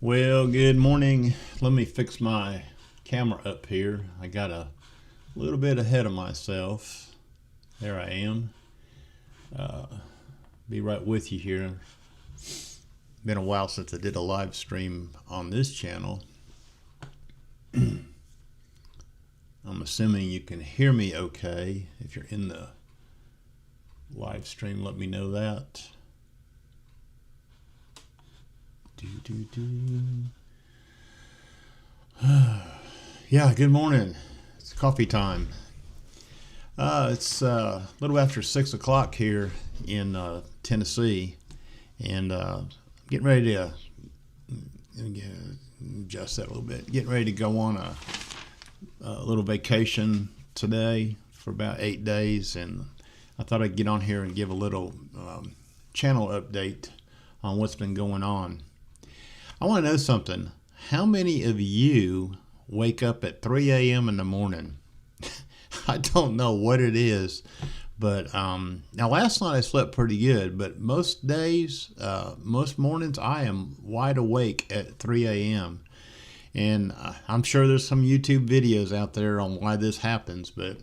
Well, good morning. Let me fix my camera up here. I got a little bit ahead of myself. There I am. Be right with you here. Been a while since I did a live stream on this channel. I'm assuming you can hear me okay. If you're in the live stream, let me know that. Yeah, good morning. It's coffee time. It's a little after 6 o'clock here in Tennessee, and getting ready to adjust that a little bit. Getting ready to go on a little vacation today for about 8 days, and I thought I'd get on here and give a little channel update on what's been going on. I want to know something. How many of you wake up at 3 a.m. in the morning? I don't know what it is, but now last night I slept pretty good, but most days, most mornings, I am wide awake at 3 a.m. And I'm sure there's some YouTube videos out there on why this happens, but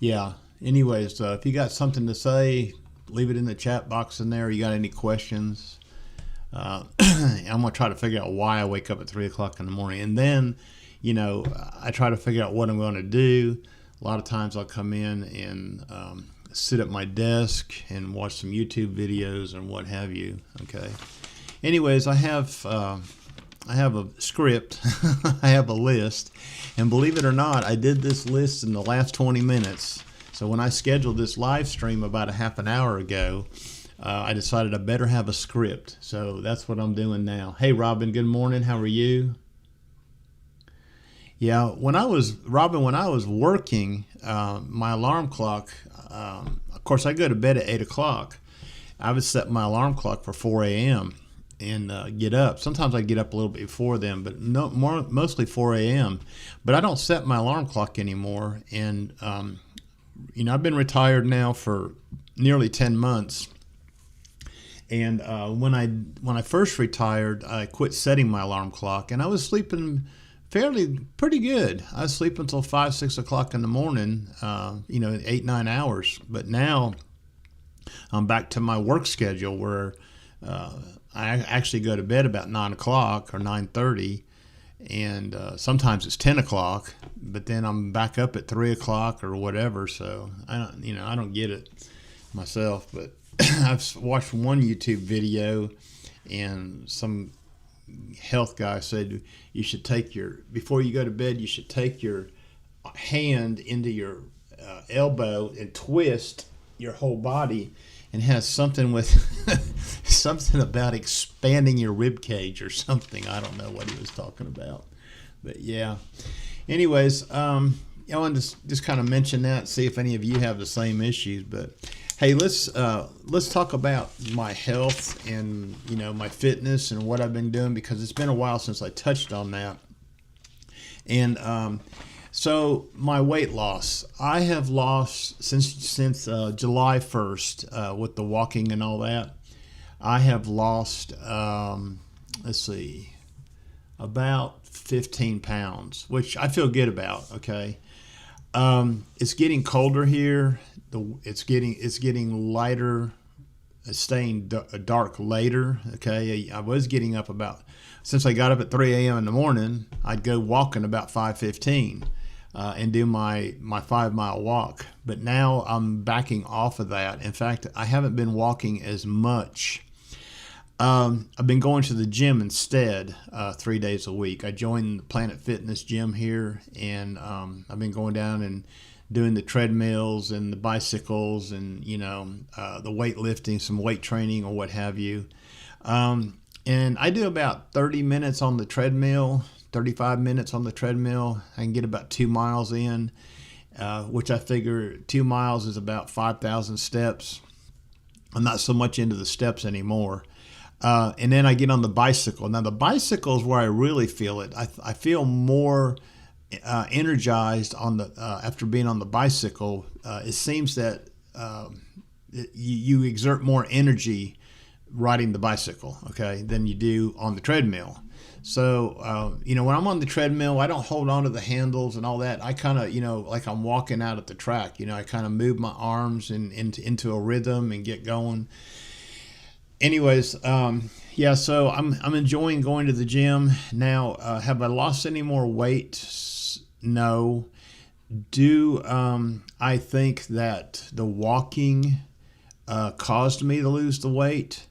yeah. Anyways, if you got something to say, leave it in the chat box in there. You got any questions? I'm going to try to figure out why I wake up at 3 o'clock in the morning. And then, I try to figure out what I'm going to do. A lot of times I'll come in and sit at my desk and watch some YouTube videos and what have you. Okay. Anyways, I have a script. I have a list. And believe it or not, I did this list in the last 20 minutes. So when I scheduled this live stream about a half an hour ago, I decided I better have a script. So that's what I'm doing now. Hey, Robin, good morning. How are you? Yeah, when I was working, my alarm clock, of course, I go to bed at 8 o'clock. I would set my alarm clock for 4 a.m. and get up. Sometimes I get up a little bit before then, but mostly 4 a.m. But I don't set my alarm clock anymore. And, I've been retired now for nearly 10 months. And when I first retired, I quit setting my alarm clock, and I was sleeping pretty good. I was sleeping until 5, 6 o'clock in the morning, 8, 9 hours. But now I'm back to my work schedule where I actually go to bed about 9 o'clock or 9:30, and sometimes it's 10 o'clock. But then I'm back up at 3 o'clock or whatever. So I don't get it myself, but. I've watched one YouTube video, and some health guy said you should before you go to bed, you should take your hand into your elbow and twist your whole body, and has something with something about expanding your rib cage or something. I don't know what he was talking about, but yeah. Anyways, I wanted to just kind of mention that, see if any of you have the same issues, but. Hey, let's talk about my health and my fitness and what I've been doing, because it's been a while since I touched on that. And so my weight loss, I have lost since July 1st with the walking and all that. I have lost about 15 pounds, which I feel good about. Okay, it's getting colder here. It's getting lighter, staying dark later. Okay, I was getting up since I got up at 3 a.m. in the morning, I'd go walking about 5:15 and do my 5-mile walk. But now I'm backing off of that. In fact, I haven't been walking as much. I've been going to the gym instead 3 days a week. I joined the Planet Fitness gym here, and I've been going down and doing the treadmills and the bicycles and the weightlifting, some weight training or what have you. And I do about 30 minutes on the treadmill, 35 minutes on the treadmill. I can get about 2 miles in, which I figure 2 miles is about 5,000 steps. I'm not so much into the steps anymore. And then I get on the bicycle. Now the bicycle is where I really feel it. I feel more energized after being on the bicycle. It seems that you exert more energy riding the bicycle, okay, than you do on the treadmill. So, when I'm on the treadmill, I don't hold on to the handles and all that. I kind of, like I'm walking out at the track, I kind of move my arms into a rhythm and get going. Anyways, yeah, so I'm enjoying going to the gym. Now, have I lost any more weight? No. Do I think that the walking caused me to lose the weight?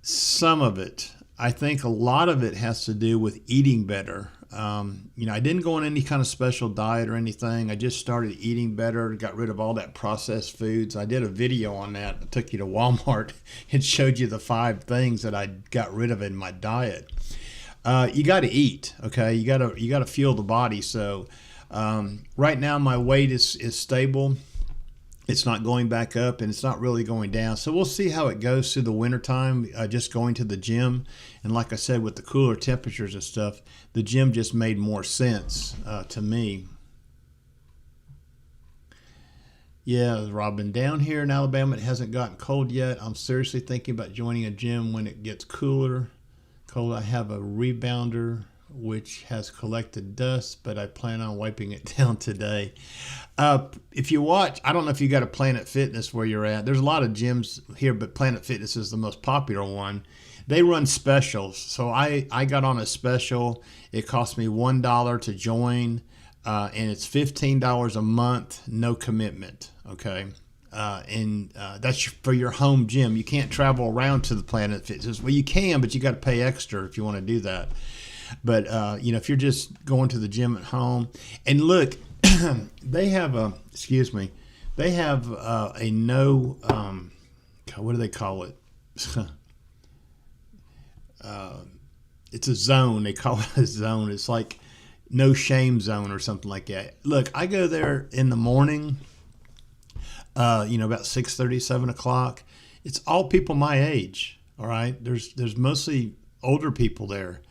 Some of it. I think a lot of it has to do with eating better. I didn't go on any kind of special diet or anything. I just started eating better, got rid of all that processed foods. I did a video on that. I took you to Walmart and showed you the 5 things that I got rid of in my diet. You got to eat, okay? You got to fuel the body. So right now my weight is stable. It's not going back up, and it's not really going down. So we'll see how it goes through the wintertime, just going to the gym. And like I said, with the cooler temperatures and stuff, the gym just made more sense to me. Yeah, Robin, down here in Alabama, it hasn't gotten cold yet. I'm seriously thinking about joining a gym when it gets cooler. I have a rebounder which has collected dust, but I plan on wiping it down today. If you watch, I don't know if you got a Planet Fitness where you're at. There's a lot of gyms here, but Planet Fitness is the most popular one. They run specials. So I got on a special. It cost me $1 to join, and it's $15 a month, no commitment, okay? And that's for your home gym. You can't travel around to the Planet Fitness. Well, you can, but you got to pay extra if you want to do that. But, if you're just going to the gym at home, and look, they have a no, what do they call it? It's a zone. They call it a zone. It's like no shame zone or something like that. Look, I go there in the morning, about 6:30, 7 o'clock. It's all people my age. All right. There's mostly older people there.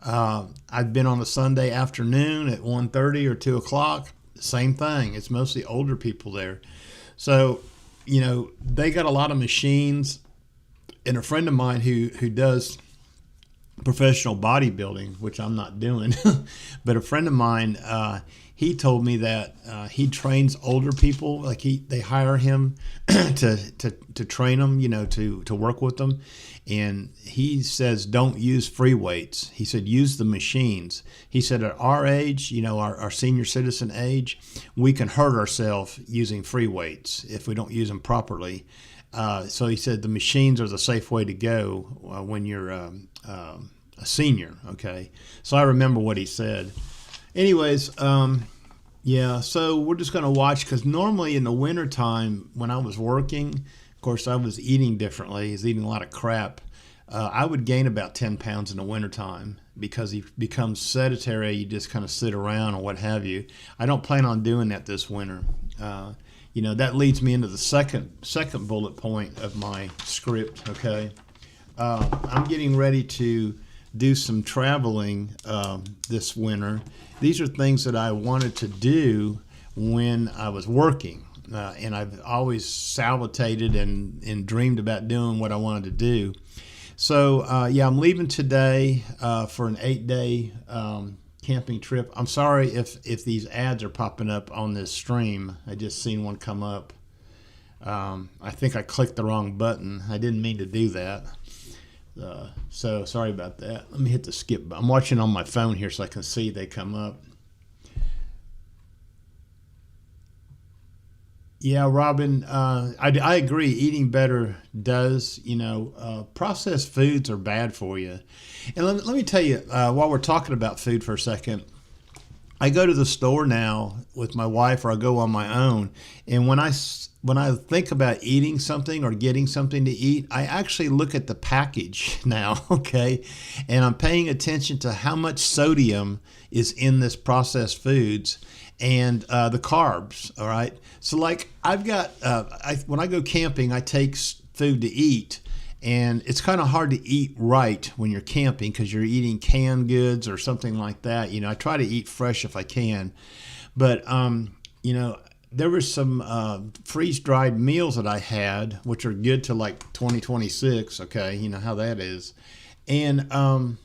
I've been on a Sunday afternoon at 1:30 or 2 o'clock. Same thing. It's mostly older people there. So, they got a lot of machines. And a friend of mine who does professional bodybuilding, which I'm not doing, but a friend of mine, he told me that he trains older people. Like they hire him to train them, to work with them. And he says, don't use free weights. He said, use the machines. He said, at our age, our senior citizen age, we can hurt ourselves using free weights if we don't use them properly. So he said the machines are the safe way to go when you're a senior, okay? So I remember what he said. Anyways, yeah, so we're just going to watch, because normally in the wintertime when I was working, of course, I was eating differently. I was eating a lot of crap. I would gain about 10 pounds in the wintertime because you become sedentary. You just kind of sit around or what have you. I don't plan on doing that this winter. That leads me into the second bullet point of my script, okay? I'm getting ready to do some traveling this winter. These are things that I wanted to do when I was working. And I've always salivated and dreamed about doing what I wanted to do. So, I'm leaving today for an 8-day camping trip. I'm sorry if these ads are popping up on this stream. I just seen one come up. I think I clicked the wrong button. I didn't mean to do that. So sorry about that. Let me hit the skip button. I'm watching on my phone here so I can see they come up. Yeah, Robin, I agree. Eating better does, processed foods are bad for you. And let me tell you, while we're talking about food for a second, I go to the store now with my wife, or I go on my own. And when I think about eating something or getting something to eat, I actually look at the package now, okay? And I'm paying attention to how much sodium is in this processed foods and the carbs, all right? So like I've got, when I go camping, I take food to eat, and it's kind of hard to eat right when you're camping because you're eating canned goods or something like that. I try to eat fresh if I can, but, there were some freeze-dried meals that I had, which are good to like 2026. Okay, you know how that is. And oh,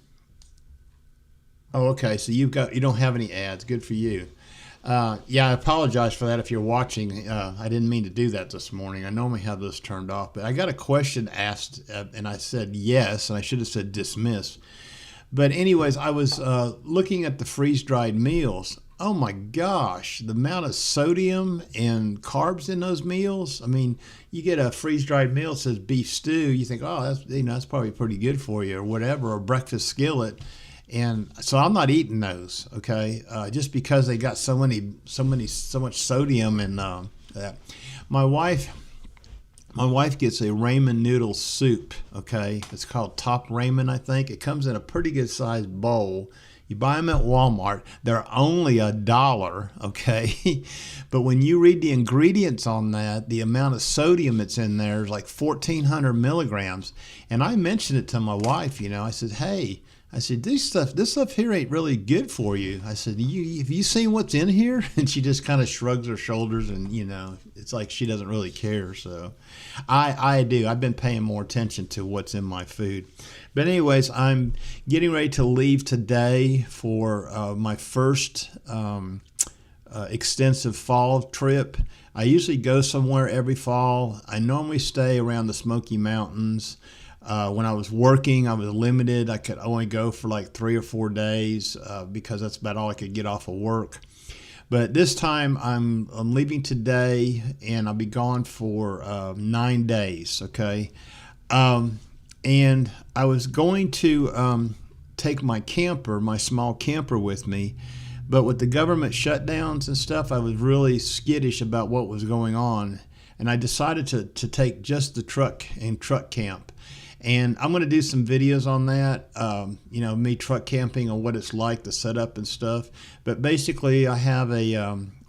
okay. So you don't have any ads. Good for you. Yeah, I apologize for that if you're watching. I didn't mean to do that this morning. I normally have this turned off, but I got a question asked, and I said yes, and I should have said dismiss. But anyways, I was looking at the freeze-dried meals. Oh my gosh, the amount of sodium and carbs in those meals. I mean, you get a freeze-dried meal that says beef stew, you think, oh, that's probably pretty good for you or whatever, or breakfast skillet. And so I'm not eating those, okay? Just because they got so much sodium and that. My wife gets a ramen noodle soup, okay? It's called Top Ramen, I think. It comes in a pretty good sized bowl. You buy them at Walmart. They're only $1, okay? But when you read the ingredients on that, the amount of sodium that's in there is like 1,400 milligrams. And I mentioned it to my wife, I said, hey, this stuff here ain't really good for you. I said, have you seen what's in here? And she just kind of shrugs her shoulders, and it's like she doesn't really care. So I do. I've been paying more attention to what's in my food. But anyways, I'm getting ready to leave today for my first extensive fall trip. I usually go somewhere every fall. I normally stay around the Smoky Mountains. When I was working, I was limited. I could only go for like 3 or 4 days because that's about all I could get off of work. But this time I'm leaving today, and I'll be gone for 9 days, okay? And I was going to take my small camper with me, but with the government shutdowns and stuff, I was really skittish about what was going on. And I decided to take just the truck and truck camp. And I'm going to do some videos on that, me truck camping and what it's like, the setup and stuff. But basically, I have a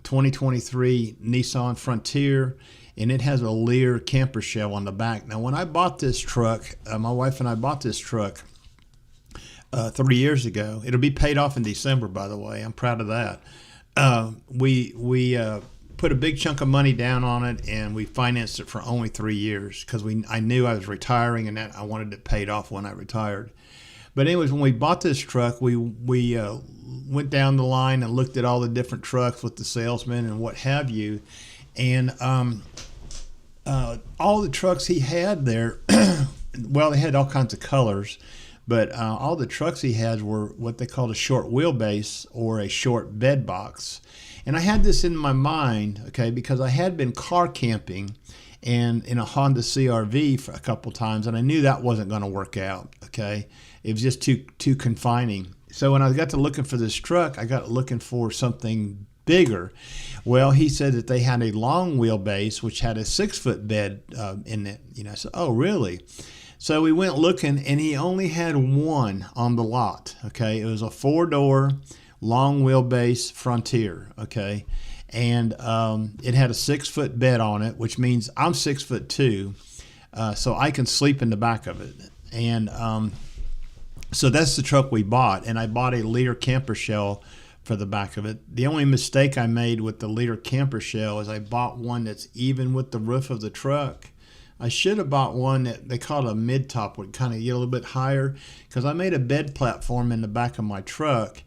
2023 Nissan Frontier, and it has a Lear camper shell on the back. Now, when I bought this truck, my wife and I bought this truck 3 years ago. It'll be paid off in December, by the way. I'm proud of that. We put a big chunk of money down on it, and we financed it for only 3 years because I knew I was retiring, and that I wanted it paid off when I retired. But anyways, when we bought this truck, we went down the line and looked at all the different trucks with the salesman and what have you, and all the trucks he had there, well, they had all kinds of colors, but all the trucks he had were what they called a short wheelbase or a short bed box. And I had this in my mind, okay, because I had been car camping and in a Honda CR-V for a couple times, and I knew that wasn't going to work out, okay? It was just too confining. So when I got to looking for this truck, I got looking for something bigger. Well, he said that they had a long wheelbase, which had a 6-foot bed in it. I said, oh, really? So we went looking, and he only had one on the lot, okay? It was a 4-door, long wheelbase Frontier, okay? And it had a 6-foot bed on it, which means I'm 6'2", so I can sleep in the back of it. And so that's the truck we bought, and I bought a Lear camper shell for the back of it. The only mistake I made with the Lear camper shell is I bought one that's even with the roof of the truck. I should have bought one that they call it a mid-top, would kind of get a little bit higher, because I made a bed platform in the back of my truck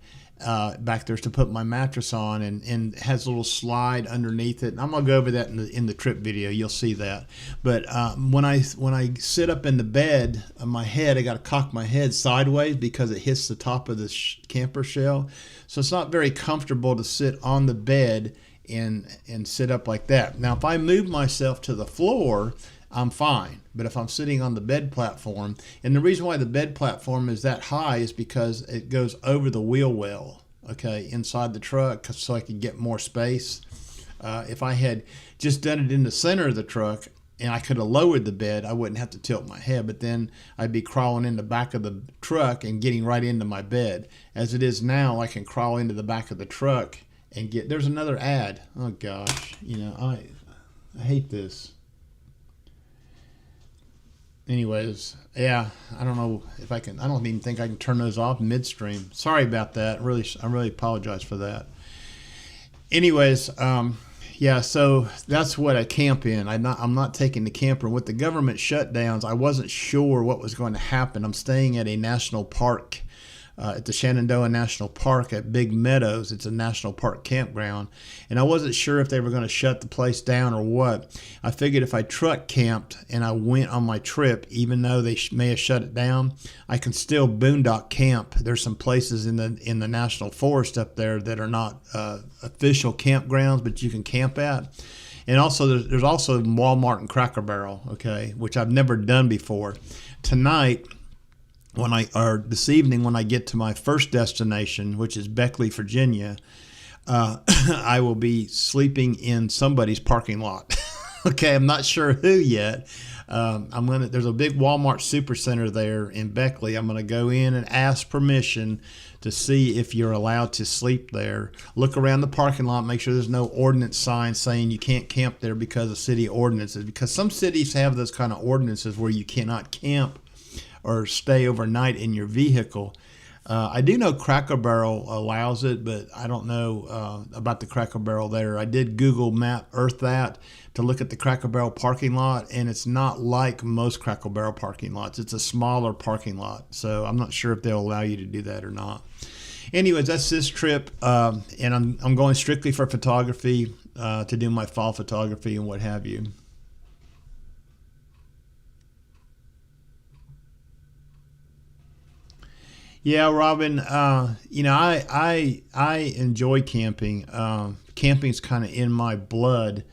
back there to put my mattress on, and it has a little slide underneath it. And I'm gonna go over that in the trip video. You'll see that. But when I sit up in the bed, my head, I got to cock my head sideways because it hits the top of the camper shell. So it's not very comfortable to sit on the bed and sit up like that. Now, if I move myself to the floor, I'm fine. But if I'm sitting on the bed platform, and the reason why the bed platform is that high is because it goes over the wheel well, okay, inside the truck, so I can get more space. If I had just done it in the center of the truck and I could have lowered the bed, I wouldn't have to tilt my head, but then I'd be crawling in the back of the truck and getting right into my bed. As it is now, I can crawl into the back of the truck and there's another ad. Oh gosh, I hate this. Anyways, yeah, I don't know if I can. I don't even think I can turn those off midstream. Sorry about that. I really apologize for that. Anyways, Yeah, so that's what I camp in. I'm not taking the camper. With the government shutdowns, I wasn't sure what was going to happen. I'm staying at a national park, at the Shenandoah National Park at Big Meadows. It's a national park campground, and I wasn't sure if they were going to shut the place down or what. I figured if I truck camped and I went on my trip, even though they may have shut it down, I can still boondock camp. There's some places in the national forest up there that are not official campgrounds, but you can camp at. And also, there's also Walmart and Cracker Barrel, okay, which I've never done before. Tonight, this evening when I get to my first destination, which is Beckley, Virginia, I will be sleeping in somebody's parking lot. Okay, I'm not sure who yet. There's a big Walmart Supercenter there in Beckley. I'm gonna go in and ask permission to see if you're allowed to sleep there. Look around the parking lot, make sure there's no ordinance signs saying you can't camp there because of city ordinances. Because some cities have those kind of ordinances where you cannot camp or stay overnight in your vehicle. I do know Cracker Barrel allows it, but I don't know about the Cracker Barrel there. I did Google Map Earth that to look at the Cracker Barrel parking lot, and it's not like most Cracker Barrel parking lots. It's a smaller parking lot, so I'm not sure if they'll allow you to do that or not. Anyways, that's this trip, and I'm going strictly for photography to do my fall photography and what have you. Yeah, Robin. I enjoy camping. Camping's kind of in my blood.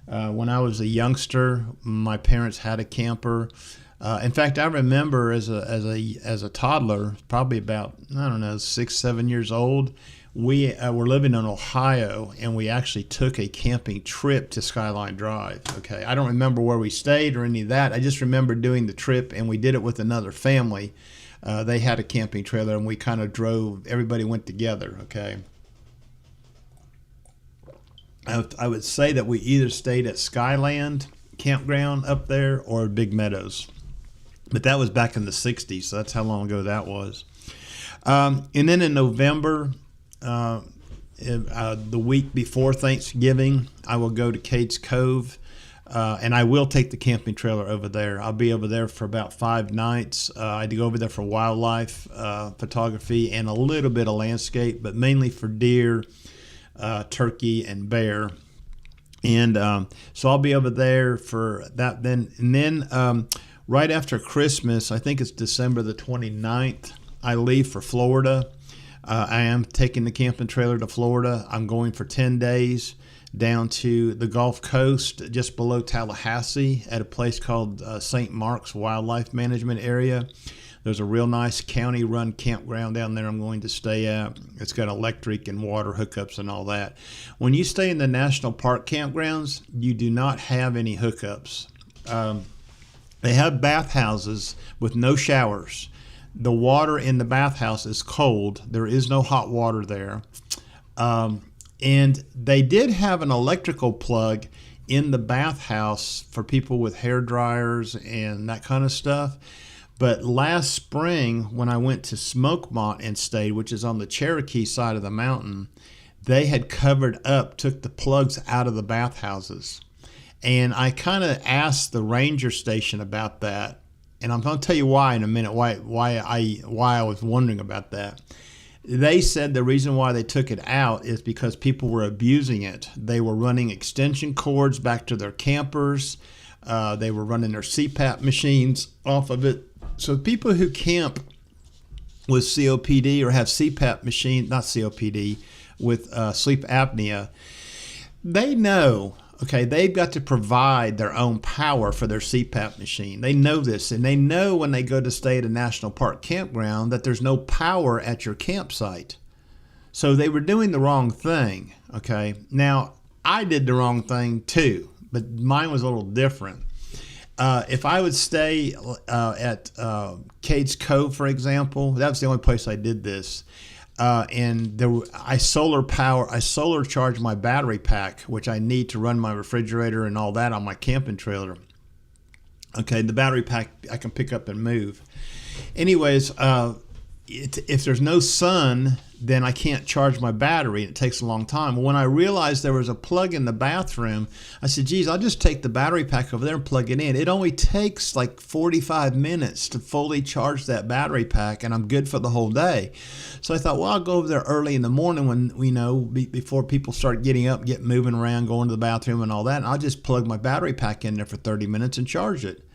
When I was a youngster, my parents had a camper. In fact, I remember as a toddler, probably about, I don't know, 6, 7 years old, we were living in Ohio, and we actually took a camping trip to Skyline Drive. Okay, I don't remember where we stayed or any of that. I just remember doing the trip, and we did it with another family. They had a camping trailer, and we kind of drove. Everybody went together. Okay. I would say that we either stayed at Skyland Campground up there or Big Meadows, but that was back in the '60s, so that's how long ago that was. And then in November, the week before Thanksgiving, I will go to Cades Cove. And I will take the camping trailer over there. I'll be over there for about 5 nights. I go over there for wildlife photography and a little bit of landscape, but mainly for deer, turkey, and bear. And so I'll be over there for that. Then right after Christmas, I think it's December the 29th, I leave for Florida. I am taking the camping trailer to Florida. I'm going for 10 days. Down to the Gulf Coast, just below Tallahassee, at a place called St. Mark's Wildlife Management Area. There's a real nice county-run campground down there I'm going to stay at. It's got electric and water hookups and all that. When you stay in the national park campgrounds, you do not have any hookups. They have bathhouses with no showers. The water in the bathhouse is cold. There is no hot water there. And they did have an electrical plug in the bathhouse for people with hair dryers and that kind of stuff. But last spring, when I went to Smokemont and stayed, which is on the Cherokee side of the mountain, they had covered up, took the plugs out of the bathhouses. And I kind of asked the ranger station about that. And I'm going to tell you why in a minute, why I was wondering about that. They said the reason why they took it out is because people were abusing it. They were running extension cords back to their campers. They were running their CPAP machines off of it. So people who camp with COPD or have CPAP machine, not COPD, with sleep apnea, they know, okay, they've got to provide their own power for their CPAP machine. They know this, and they know when they go to stay at a national park campground that there's no power at your campsite. So they were doing the wrong thing, okay? Now, I did the wrong thing too, but mine was a little different. If I would stay at Cades Cove, for example, that was the only place I did this. And I solar charge my battery pack, which I need to run my refrigerator and all that on my camping trailer. Okay, the battery pack I can pick up and move. Anyways, if there's no sun, then I can't charge my battery. It takes a long time. When I realized there was a plug in the bathroom, I said, geez, I'll just take the battery pack over there and plug it in. It only takes like 45 minutes to fully charge that battery pack, and I'm good for the whole day. So I thought, well, I'll go over there early in the morning when, before people start getting up, get moving around, going to the bathroom and all that, and I'll just plug my battery pack in there for 30 minutes and charge it.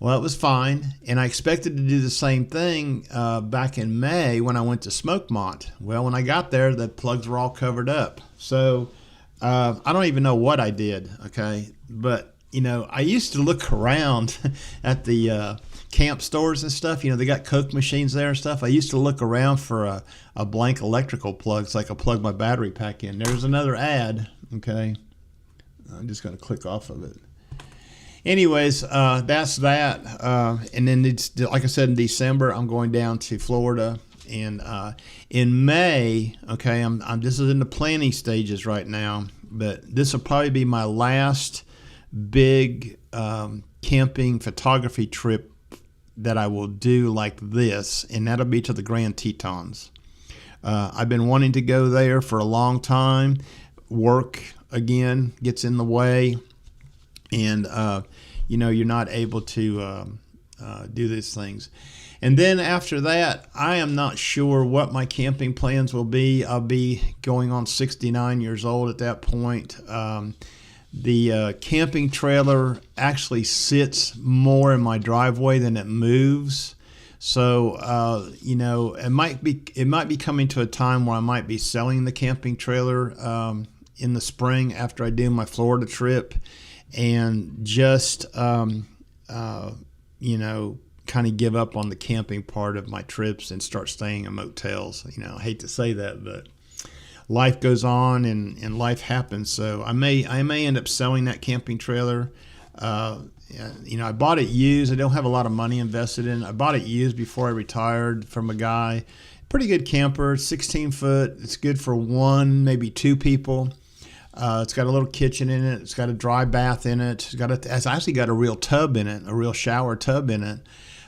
Well, it was fine, and I expected to do the same thing back in May when I went to Smokemont. Well, when I got there, the plugs were all covered up. So I don't even know what I did, okay? But, I used to look around at the camp stores and stuff. They got Coke machines there and stuff. I used to look around for a blank electrical plug so I could plug my battery pack in. There's another ad, okay? I'm just going to click off of it. Anyways, that's that. And then like I said, in December, I'm going down to Florida. And in May, okay, this is in the planning stages right now, but this will probably be my last big camping photography trip that I will do like this, and that'll be to the Grand Tetons. I've been wanting to go there for a long time. Work, again, gets in the way. And, you're not able to do these things. And then after that, I am not sure what my camping plans will be. I'll be going on 69 years old at that point. The camping trailer actually sits more in my driveway than it moves. So, it might be coming to a time where I might be selling the camping trailer in the spring after I do my Florida trip. And just, kind of give up on the camping part of my trips and start staying in motels. I hate to say that, but life goes on and life happens. So I may end up selling that camping trailer. I bought it used. I don't have a lot of money invested in it. I bought it used before I retired from a guy. Pretty good camper, 16 foot. It's good for one, maybe two people. It's got a little kitchen in it. It's got a dry bath in it. It's actually got a real tub in it, a real shower tub in it.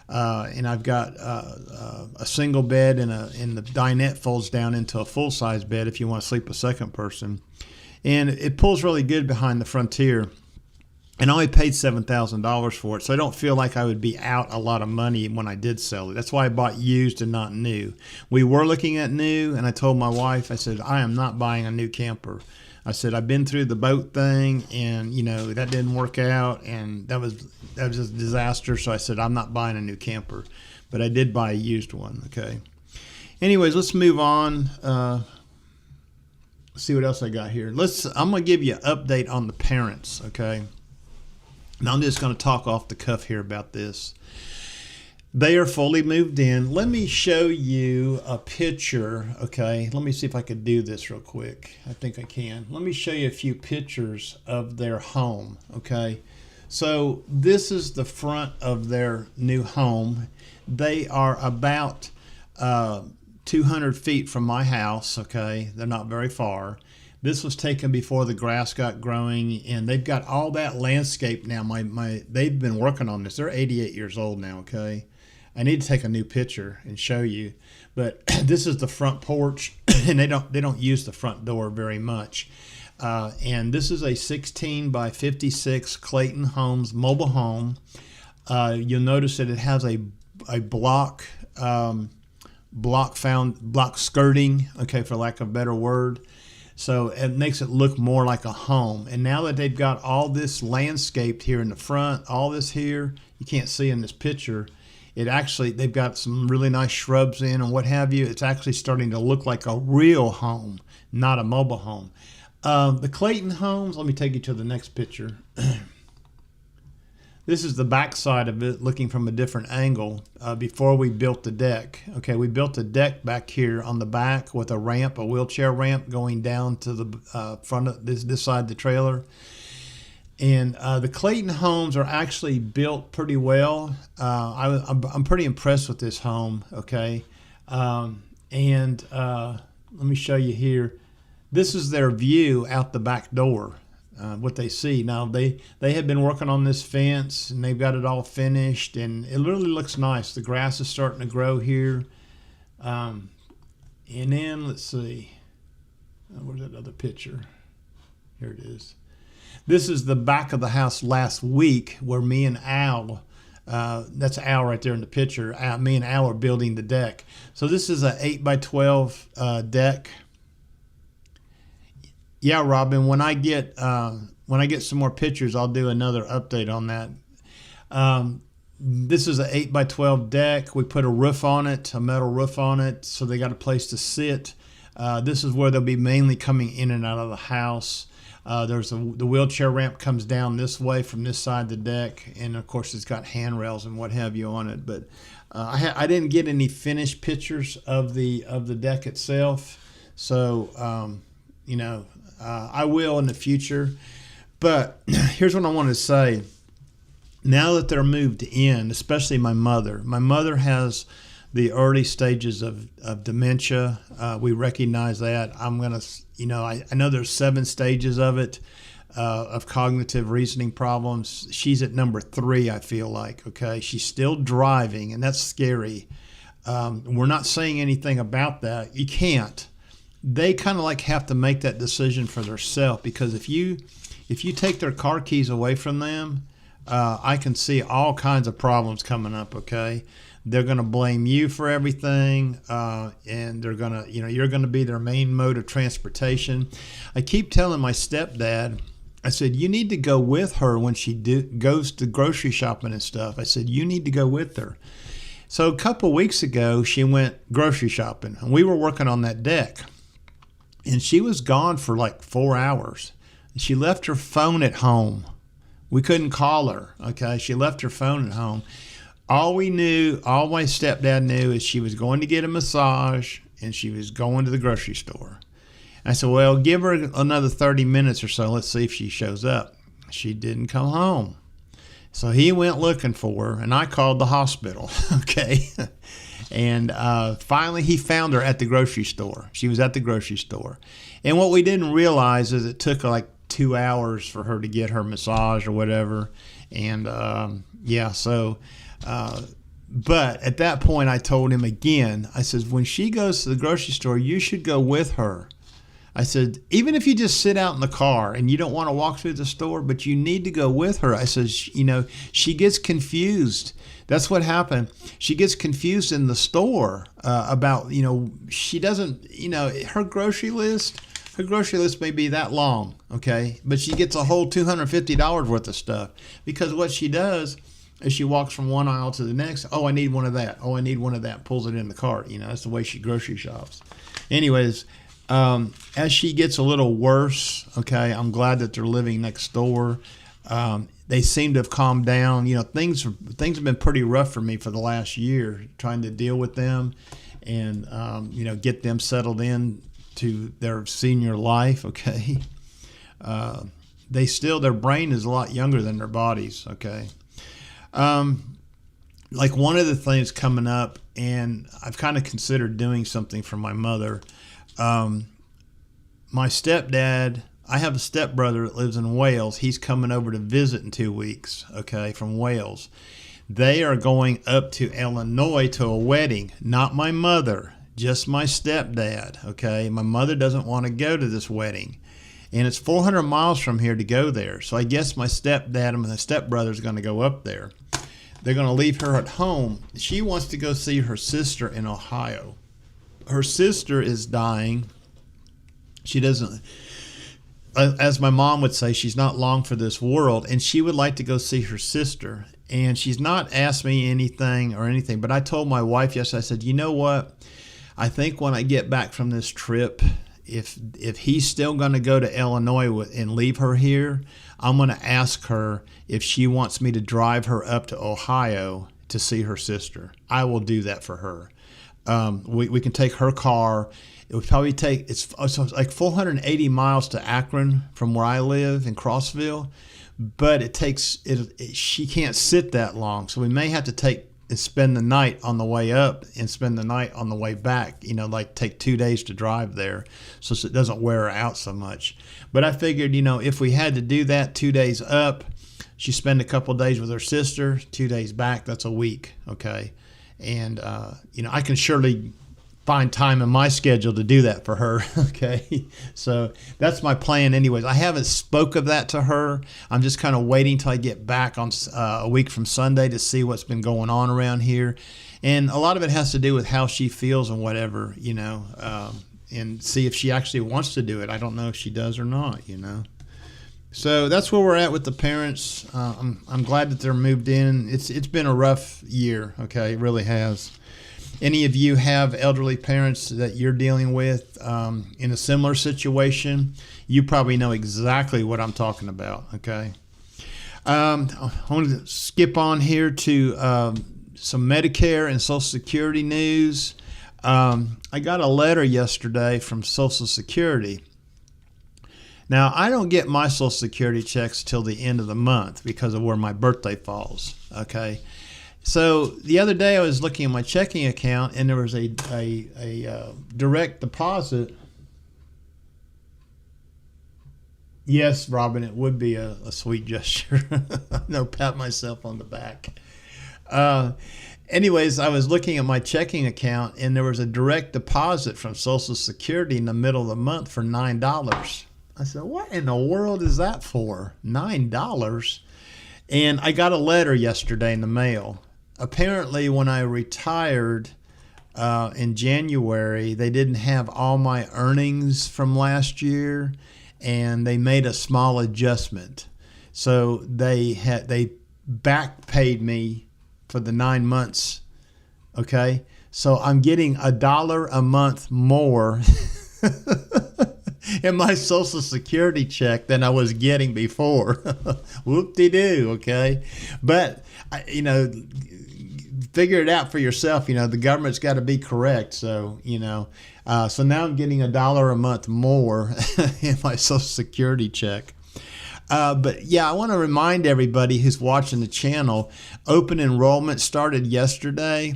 And I've got a single bed, and the dinette folds down into a full-size bed if you want to sleep a second person. And it pulls really good behind the Frontier. And I only paid $7,000 for it, so I don't feel like I would be out a lot of money when I did sell it. That's why I bought used and not new. We were looking at new, and I told my wife, I said, I am not buying a new camper. I said, I've been through the boat thing, and, that didn't work out, and that was just a disaster. So I said, I'm not buying a new camper. But I did buy a used one, okay? Anyways, let's move on. See what else I got here. I'm going to give you an update on the parents, okay? Now, I'm just going to talk off the cuff here about this. They are fully moved in. Let me show you a picture, okay? Let me see if I could do this real quick. I think I can. Let me show you a few pictures of their home, okay? So this is the front of their new home. They are about 200 feet from my house, okay? They're not very far. This was taken before the grass got growing, and they've got all that landscape now. They've been working on this. They're 88 years old now, okay? I need to take a new picture and show you, but this is the front porch, and they don't use the front door very much. And this is a 16 by 56 Clayton Homes mobile home. You'll notice that it has a block skirting, okay, for lack of a better word. So it makes it look more like a home. And now that they've got all this landscaped here in the front, all this here, you can't see in this picture. They've got some really nice shrubs in and what have you. It's actually starting to look like a real home, not a mobile home. The Clayton homes, let me take you to the next picture. This is the back side of it, looking from a different angle before we built the deck. Okay, we built a deck back here on the back with a ramp, a wheelchair ramp going down to the front of this side of the trailer. And the Clayton homes are actually built pretty well. I'm pretty impressed with this home, okay? Let me show you here. This is their view out the back door, what they see. Now, they have been working on this fence, and they've got it all finished, and it really looks nice. The grass is starting to grow here. And then let's see, where's that other picture? Here it is. This is the back of the house last week where me and Al, that's Al right there in the picture. Me and Al are building the deck. So this is an 8x12 deck. Yeah, Robin. When I get some more pictures, I'll do another update on that. This is an 8x12 deck. We put a roof on it, a metal roof on it, so they got a place to sit. This is where they'll be mainly coming in and out of the house. The wheelchair ramp comes down this way from this side of the deck, and of course it's got handrails and what have you on it. But I didn't get any finished pictures of the deck itself, so I will in the future. But here's what I want to say. Now that they're moved in, especially my mother has the early stages of dementia. We recognize that. I know there's 7 stages of it, of cognitive reasoning problems. She's at number 3, I feel like, okay? She's still driving, and that's scary. We're not saying anything about that. You can't. They kind of like have to make that decision for themselves, because if you take their car keys away from them, I can see all kinds of problems coming up, okay? They're going to blame you for everything, and they're going to, you're going to be their main mode of transportation. I keep telling my stepdad, I said, you need to go with her when she goes to grocery shopping and stuff. I said, you need to go with her. So a couple of weeks ago, she went grocery shopping, and we were working on that deck, and she was gone for like 4 hours. She left her phone at home. We couldn't call her, okay? She left her phone at home. All my stepdad knew is she was going to get a massage and she was going to the grocery store. I said, well, give her another 30 minutes or so. Let's see if she shows up. She didn't come home. So he went looking for her, and I called the hospital, okay? And finally he found her at the grocery store. She was at the grocery store. And what we didn't realize is it took like 2 hours for her to get her massage or whatever. And but at that point I told him again, I said, when she goes to the grocery store, you should go with her. I said, even if you just sit out in the car and you don't want to walk through the store, but you need to go with her. I said, she gets confused. That's what happened. She gets confused in the store about, she doesn't, her grocery list may be that long, okay? But she gets a whole $250 worth of stuff, because what she does is she walks from one aisle to the next. Oh, I need one of that. Oh, I need one of that. Pulls it in the cart. That's the way she grocery shops. Anyways, as she gets a little worse, okay, I'm glad that they're living next door. They seem to have calmed down. Things have been pretty rough for me for the last year, trying to deal with them and, get them settled in to their senior life, okay? Their brain is a lot younger than their bodies, okay? Like one of the things coming up, and I've kind of considered doing something for my mother. My stepdad, I have a stepbrother that lives in Wales. He's coming over to visit in 2 weeks, okay, from Wales. They are going up to Illinois to a wedding, not my mother, just my stepdad, okay? My mother doesn't want to go to this wedding. And it's 400 miles from here to go there. So I guess my stepdad and my stepbrother is going to go up there. They're going to leave her at home. She wants to go see her sister in Ohio. Her sister is dying. She doesn't, as my mom would say, she's not long for this world. And she would like to go see her sister. And she's not asked me anything, but I told my wife yesterday, I said, you know what? I think when I get back from this trip, if he's still going to go to Illinois and leave her here, I'm going to ask her if she wants me to drive her up to Ohio to see her sister. I will do that for her. We can take her car. It would probably take, it's like 480 miles to Akron from where I live in Crossville, but she can't sit that long. So we may have to spend the night on the way up and spend the night on the way back, like take 2 days to drive there so it doesn't wear her out so much. But I figured, if we had to do that, 2 days up, she spend a couple of days with her sister, 2 days back, that's a week, okay? And, I can surely find time in my schedule to do that for her. Okay. So that's my plan anyways. I haven't spoke of that to her. I'm just kind of waiting till I get back on a week from Sunday to see what's been going on around here. And a lot of it has to do with how she feels and whatever, and see if she actually wants to do it. I don't know if she does or not, So that's where we're at with the parents. I'm glad that they're moved in. It's been a rough year. Okay. It really has. Any of you have elderly parents that you're dealing with in a similar situation, you probably know exactly what I'm talking about, okay? I want to skip on here to some Medicare and Social Security news. I got a letter yesterday from Social Security. Now, I don't get my Social Security checks till the end of the month because of where my birthday falls, okay? So the other day I was looking at my checking account and there was a direct deposit. Yes, Robin, it would be a sweet gesture. No, pat myself on the back. Anyways, I was looking at my checking account and there was a direct deposit from Social Security in the middle of the month for $9. I said, what in the world is that for? $9? And I got a letter yesterday in the mail. Apparently, when I retired in January, they didn't have all my earnings from last year, and they made a small adjustment. So they back paid me for the 9 months. Okay, so I'm getting $1 a month more in my Social Security check than I was getting before. Whoop-de-doo, okay? But, figure it out for yourself. The government's got to be correct. So, so now I'm getting $1 a month more in my Social Security check. But yeah, I want to remind everybody who's watching the channel, open enrollment started yesterday.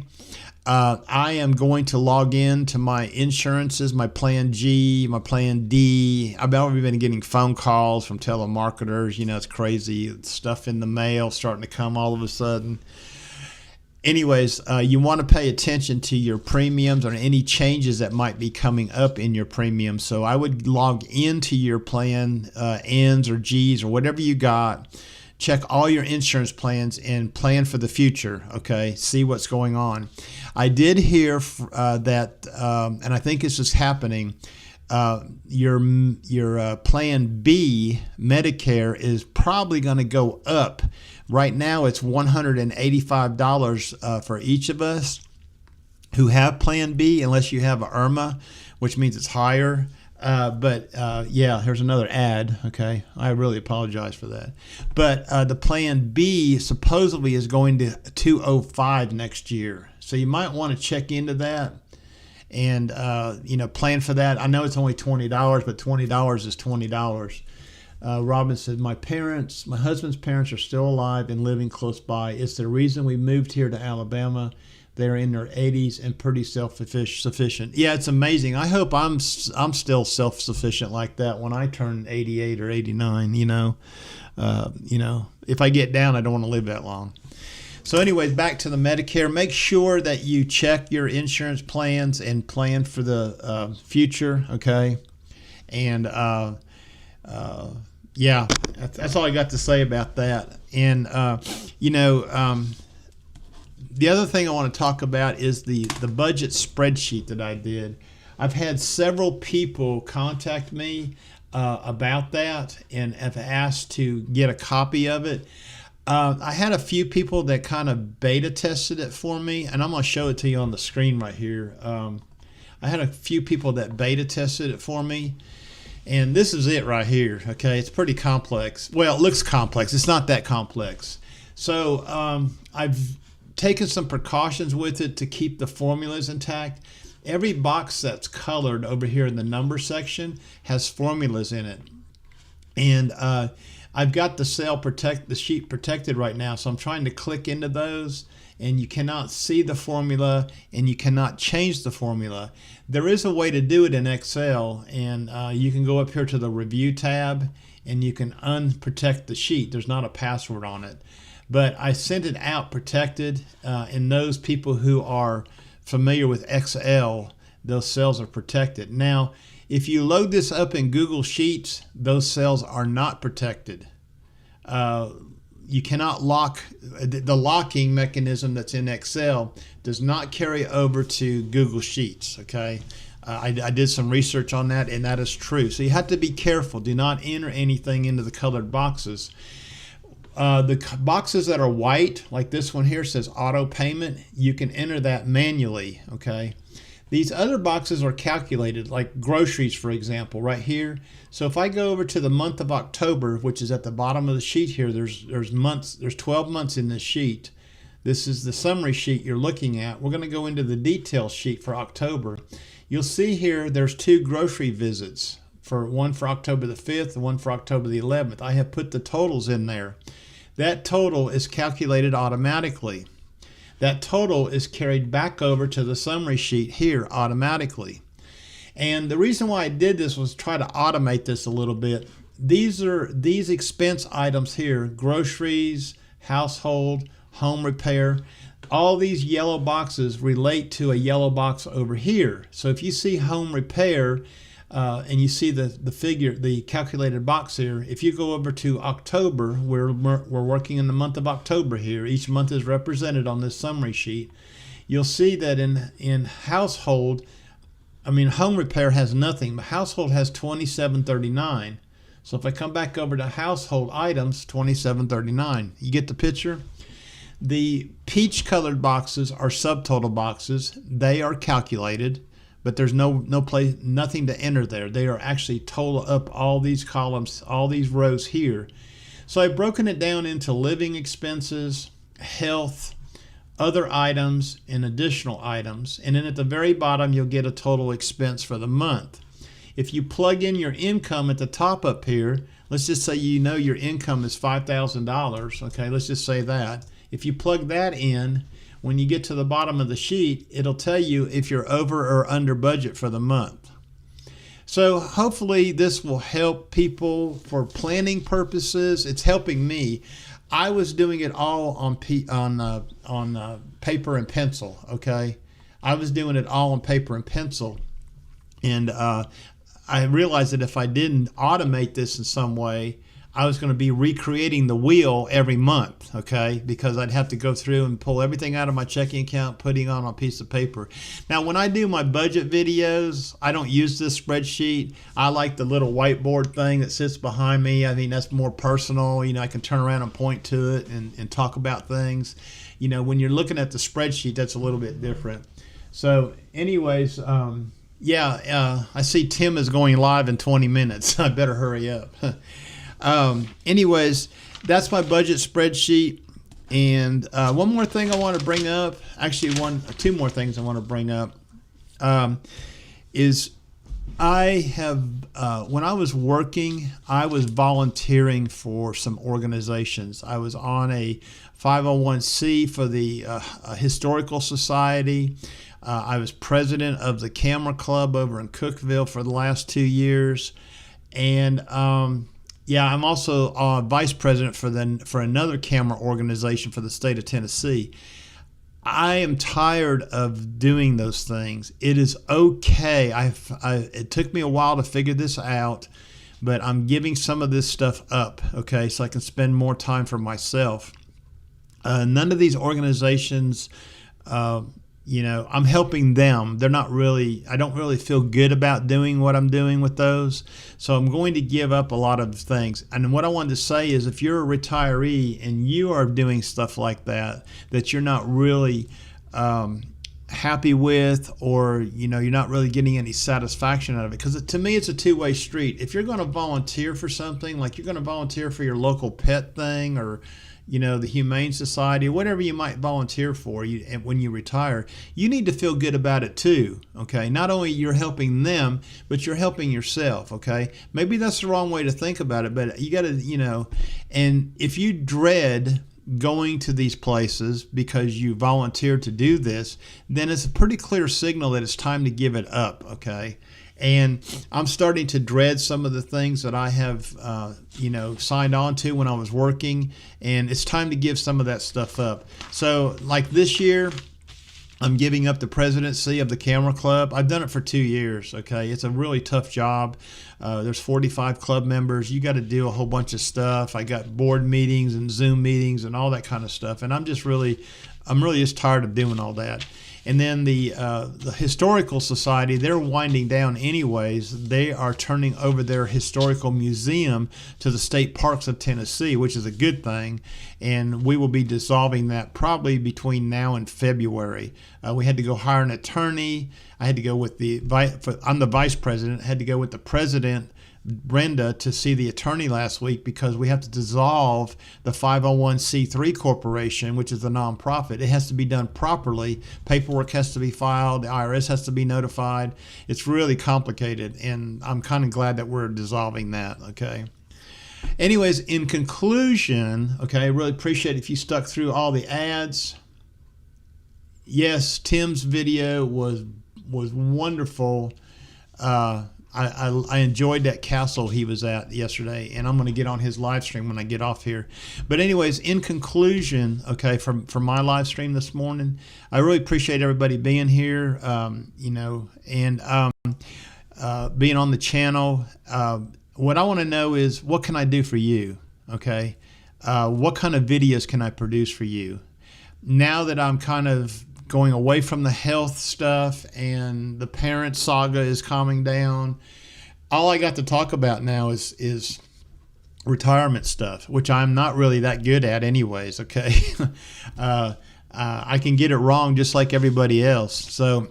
I am going to log in to my insurances, my Plan G, my Plan D. I've already been getting phone calls from telemarketers. It's crazy. Stuff in the mail starting to come all of a sudden. Anyways, you want to pay attention to your premiums or any changes that might be coming up in your premiums. So I would log into your plan, N's or G's or whatever you got. Check all your insurance plans and plan for the future, okay? See what's going on. I did hear that, and I think this is happening, your Plan B, Medicare, is probably going to go up. Right now, it's $185 for each of us who have Plan B, unless you have a IRMA, which means it's higher. Yeah, here's another ad. Okay, I really apologize for that. But the Plan B supposedly is going to $205 next year, so you might want to check into that and plan for that. I know it's only $20, but $20 is $20. Robin said, my husband's parents are still alive and living close by. It's the reason we moved here to Alabama. They're in their 80s and pretty self-sufficient. Yeah, it's amazing. I hope I'm still self-sufficient like that when I turn 88 or 89. If I get down, I don't want to live that long. So anyways, back to the Medicare. Make sure that you check your insurance plans and plan for the future, okay? And yeah, that's all I got to say about that. And, the other thing I want to talk about is the budget spreadsheet that I did. I've had several people contact me about that and have asked to get a copy of it. I had a few people that kind of beta tested it for me, and I'm going to show it to you on the screen right here. I had a few people that beta tested it for me, and this is it right here. Okay, it's pretty complex. Well, it looks complex. It's not that complex. So I've taken some precautions with it to keep the formulas intact. Every box that's colored over here in the number section has formulas in it. And I've got the sheet protected right now, so I'm trying to click into those, and you cannot see the formula and you cannot change the formula. There is a way to do it in Excel, and you can go up here to the review tab and you can unprotect the sheet. There's not a password on it. But I sent it out protected, and those people who are familiar with Excel, those cells are protected. Now, if you load this up in Google Sheets, those cells are not protected. You cannot lock, the locking mechanism that's in Excel does not carry over to Google Sheets, okay? I did some research on that, and that is true. So you have to be careful. Do not enter anything into the colored boxes. The boxes that are white, like this one here says auto payment, you can enter that manually, okay? These other boxes are calculated, like groceries, for example, right here. So if I go over to the month of October, which is at the bottom of the sheet here, there's 12 months in this sheet. This is the summary sheet you're looking at. We're going to go into the details sheet for October. You'll see here there's 2 grocery visits, one for October the 5th and one for October the 11th. I have put the totals in there. That total is calculated automatically. That total is carried back over to the summary sheet here automatically. And the reason why I did this was try to automate this a little bit. These expense items here, groceries, household, home repair, all these yellow boxes relate to a yellow box over here. So if you see home repair, and you see the calculated box here, if you go over to October, we're working in the month of October here. Each month is represented on this summary sheet. You'll see that in household, home repair has nothing, but household has $27.39. So if I come back over to household items, $27.39. You get the picture? The peach colored boxes are subtotal boxes. They are calculated, but there's nothing to enter there. They are actually total up all these columns, all these rows here. So I've broken it down into living expenses, health, other items, and additional items. And then at the very bottom, you'll get a total expense for the month. If you plug in your income at the top up here, let's just say your income is $5,000, okay? Let's just say that. If you plug that in, when you get to the bottom of the sheet, it'll tell you if you're over or under budget for the month. So hopefully this will help people for planning purposes. It's helping me. I was doing it all on paper and pencil, okay? I was doing it all on paper and pencil. And I realized that if I didn't automate this in some way, I was going to be recreating the wheel every month, okay? Because I'd have to go through and pull everything out of my checking account, putting on a piece of paper. Now, when I do my budget videos, I don't use this spreadsheet. I like the little whiteboard thing that sits behind me. I think that's more personal. I can turn around and point to it and talk about things. When you're looking at the spreadsheet, that's a little bit different. So anyways, I see Tim is going live in 20 minutes. I better hurry up. Anyways, that's my budget spreadsheet. And one more thing I want to bring up, actually two more things I want to bring up, is I have, when I was working, I was volunteering for some organizations. I was on a 501c for the Historical Society. I was president of the Camera Club over in Cookeville for the last 2 years. And I'm also vice president for another camera organization for the state of Tennessee. I am tired of doing those things. It is okay. It took me a while to figure this out, but I'm giving some of this stuff up, okay, so I can spend more time for myself. None of these organizations, I'm helping them. I don't really feel good about doing what I'm doing with those. So I'm going to give up a lot of things. And what I wanted to say is if you're a retiree and you are doing stuff like that you're not really happy with, or, you're not really getting any satisfaction out of it. Because to me, it's a two-way street. If you're going to volunteer for something, like you're going to volunteer for your local pet thing, or the Humane Society, whatever you might volunteer for when you retire, you need to feel good about it too, okay? Not only you're helping them, but you're helping yourself, okay? Maybe that's the wrong way to think about it, but you got to, and if you dread going to these places because you volunteered to do this, then it's a pretty clear signal that it's time to give it up, okay? And I'm starting to dread some of the things that I have, signed on to when I was working, and it's time to give some of that stuff up. So like this year, I'm giving up the presidency of the camera club. I've done it for 2 years. Okay, it's a really tough job. There's 45 club members. You got to do a whole bunch of stuff. I got board meetings and Zoom meetings and all that kind of stuff. And I'm really just tired of doing all that. And then the Historical Society, they're winding down anyways. They are turning over their historical museum to the state parks of Tennessee, which is a good thing. And we will be dissolving that probably between now and February. We had to go hire an attorney. I had to go with I'm the vice president. I had to go with the president, Brenda, to see the attorney last week because we have to dissolve the 501c3 corporation, which is a nonprofit. It has to be done properly. Paperwork has to be filed. The IRS has to be notified. It's really complicated, and I'm kind of glad that we're dissolving that, okay? Anyways, in conclusion, okay, I really appreciate if you stuck through all the ads. Yes, Tim's video was wonderful. I enjoyed that castle he was at yesterday, and I'm going to get on his live stream when I get off here. But anyways, in conclusion, okay, from my live stream this morning, I really appreciate everybody being here, and being on the channel. What I want to know is, what can I do for you, okay? What kind of videos can I produce for you? Now that I'm kind of going away from the health stuff and the parent saga is calming down, all I got to talk about now is retirement stuff, which I'm not really that good at anyways, okay? I can get it wrong just like everybody else. So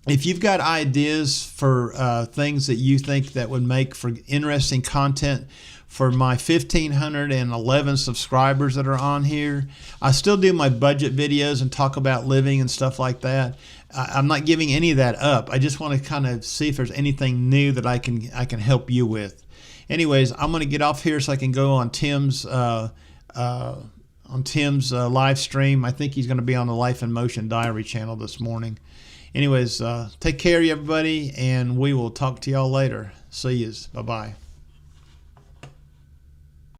if you've got ideas for things that you think that would make for interesting content for my 1,511 subscribers that are on here, I still do my budget videos and talk about living and stuff like that. I'm not giving any of that up. I just want to kind of see if there's anything new that I can help you with. Anyways, I'm going to get off here so I can go on Tim's live stream. I think he's going to be on the Life in Motion Diary channel this morning. Anyways, take care, everybody, and we will talk to y'all later. See yous. Bye-bye.